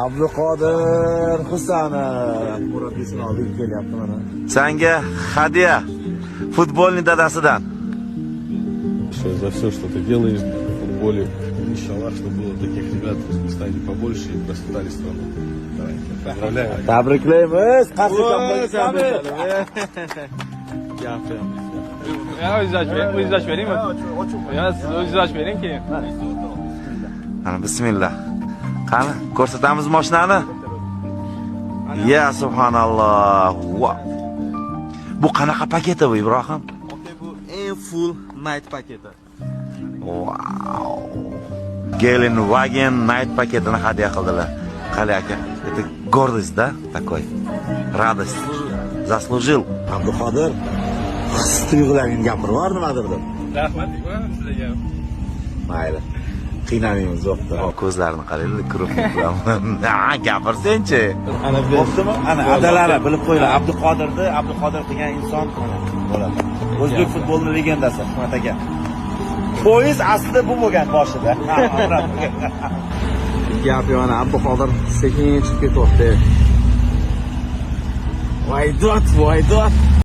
Abduqodir Husanov murabbiysining oldiga kelyapti mana. Senga hadya futbolni dadasidan. За все, что ты делаешь в футболе. Иншаллах, чтобы было таких ребят в стане побольше и просветали страну. Поздравляю. Tabriklaymiz. O'zingiz beringmi? Siz o'zingiz bering keyin. Mana bismillah. Qani, ko'rsatamiz mashinani. Ya subhanalloh. Wow. Bu qanaqa paketi bu Ibrohim? Bu eng full night paketi. Wow. Gelenwagen night paketini hadya qildilar. Qali aka, это гордость, да, такой. Радость. Заслужил. Abduqodir tuyg'ularing gapirib bor nimadir deb. Rahmat sizlarga. Mayli. Qiynalmaymiz yo'qda. Ko'zlarini qaranglar, kirib bilan. Gapirsen-chi. Ana bo'ptimi? Ana adalari bilib qo'yinglar. Abduqodir degan inson bo'ladi. O'zbek futboli legendasi Hikmat aka. Poyez aslida bu bo'lgan boshida. Gap yo'q, ana Abduqodir sekin chiqib ketyapti. Voy dod.